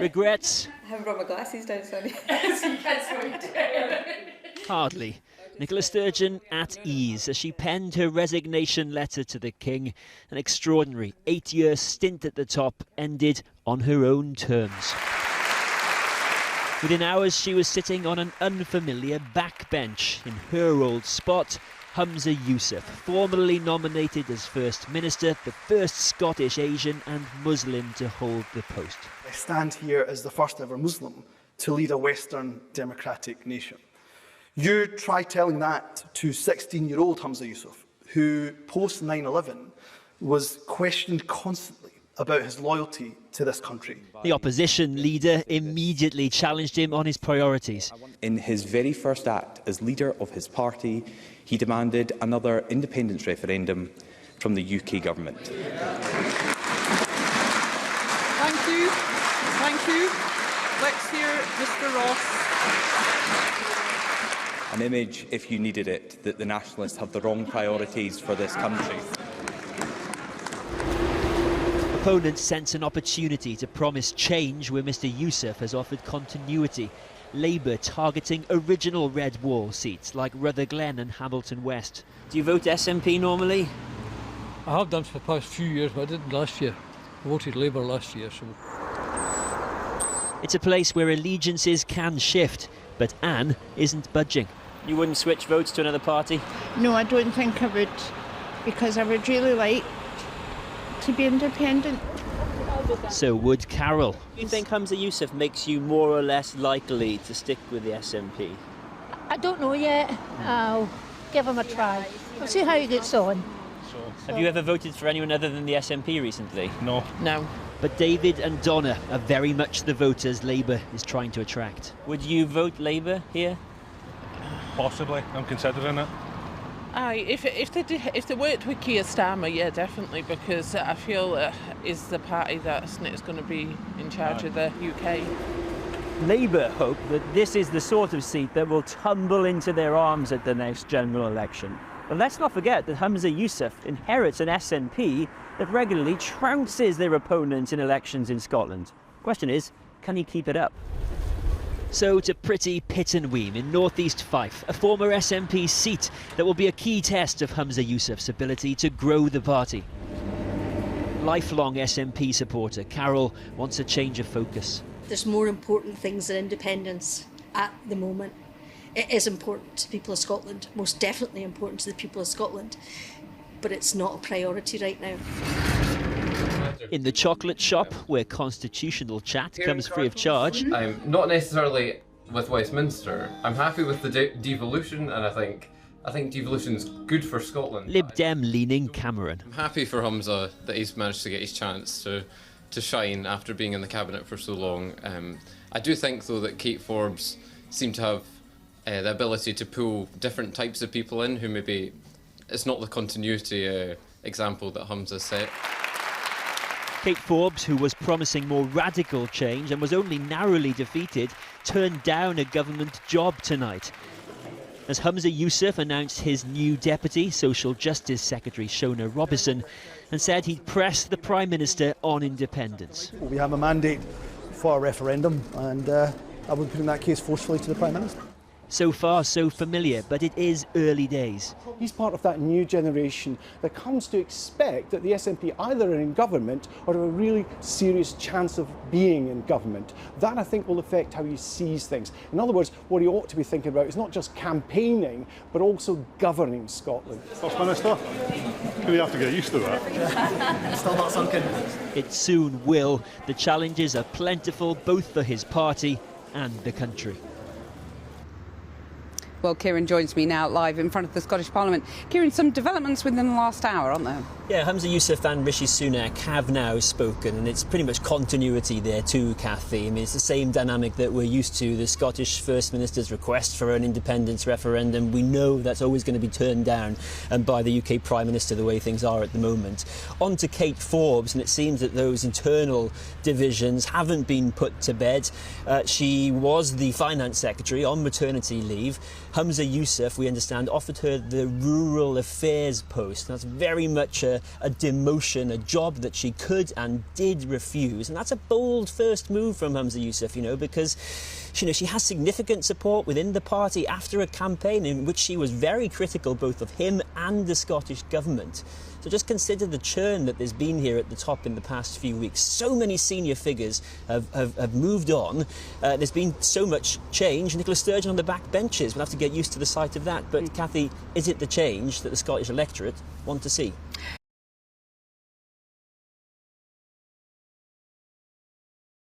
Regrets? I haven't brought my glasses down, sorry. Hardly. Nicola Sturgeon at ease as she penned her resignation letter to the King. An extraordinary 8-year stint at the top ended on her own terms. Within hours, she was sitting on an unfamiliar backbench in her old spot. Humza Yousaf, formerly nominated as First Minister, the first Scottish Asian and Muslim to hold the post. I stand here as the first ever Muslim to lead a Western democratic nation. You try telling that to 16-year-old Humza Yousaf, who post 9/11 was questioned constantly about his loyalty to this country. The opposition leader immediately challenged him on his priorities. In his very first act as leader of his party, he demanded another independence referendum from the UK government. Thank you. Thank you. Let's hear Mr. Ross. An image, if you needed it, that the nationalists have the wrong priorities for this country. Opponents sense an opportunity to promise change where Mr Yousaf has offered continuity. Labour targeting original Red Wall seats like Rutherglen and Hamilton West. Do you vote SNP normally? I have done for the past few years, but I didn't last year. I voted Labour last year. So. It's a place where allegiances can shift, but Anne isn't budging. You wouldn't switch votes to another party? No, I don't think I would, because I would really like to be independent. So would Carol. Do you think Humza Yousaf makes you more or less likely to stick with the SNP? I don't know yet. I'll give him a try. We'll see how he gets on. Have you ever voted for anyone other than the SNP recently? No. No. But David and Donna are very much the voters Labour is trying to attract. Would you vote Labour here? Possibly. I'm considering it. Aye, if they worked with Keir Starmer, yeah, definitely, because I feel is the party that's going to be in charge of the UK. Labour hope that this is the sort of seat that will tumble into their arms at the next general election. But let's not forget that Humza Yousaf inherits an SNP that regularly trounces their opponents in elections in Scotland. Question is, can he keep it up? So to pretty Pittenweem in northeast Fife, a former SNP seat that will be a key test of Humza Yousaf's ability to grow the party. Lifelong SNP supporter Carol wants a change of focus. There's more important things than independence at the moment. It is important to the people of Scotland, most definitely important to the people of Scotland, but it's not a priority right now. In the chocolate shop, where constitutional chat comes free of charge. I'm not necessarily with Westminster. I'm happy with the devolution, and I think devolution's good for Scotland. Lib Dem leaning Cameron. I'm happy for Humza that he's managed to get his chance to shine after being in the cabinet for so long. I do think, though, that Kate Forbes seemed to have the ability to pull different types of people in who maybe it's not the continuity example that Humza set. Kate Forbes, who was promising more radical change and was only narrowly defeated, turned down a government job tonight. As Humza Yousaf announced his new deputy, Social Justice Secretary Shona Robison, and said he'd press the Prime Minister on independence. We have a mandate for a referendum, and I would put in that case forcefully to the Prime Minister. So far, so familiar, but it is early days. He's part of that new generation that comes to expect that the SNP either are in government or have a really serious chance of being in government. That, I think, will affect how he sees things. In other words, what he ought to be thinking about is not just campaigning, but also governing Scotland. First Minister, we have to get used to that. Still not sunken. It soon will. The challenges are plentiful, both for his party and the country. Well, Kieran joins me now live in front of the Scottish Parliament. Kieran, some developments within the last hour, aren't there? Yeah, Humza Yousaf and Rishi Sunak have now spoken, and it's pretty much continuity there too, Cathy. I mean, it's the same dynamic that we're used to. The Scottish First Minister's request for an independence referendum, we know that's always going to be turned down by the UK Prime Minister, the way things are at the moment. On to Kate Forbes, and it seems that those internal divisions haven't been put to bed. She was the Finance Secretary on maternity leave. Humza Yousaf, we understand, offered her the Rural Affairs post. That's very much a demotion, a job that she could and did refuse. And that's a bold first move from Humza Yousaf, you know, because she has significant support within the party after a campaign in which she was very critical both of him and the Scottish government. So just consider the churn that there's been here at the top in the past few weeks. So many senior figures have moved on. There's been so much change. Nicola Sturgeon on the back benches. We'll have to get used to the sight of that. But Cathy, is it the change that the Scottish electorate want to see?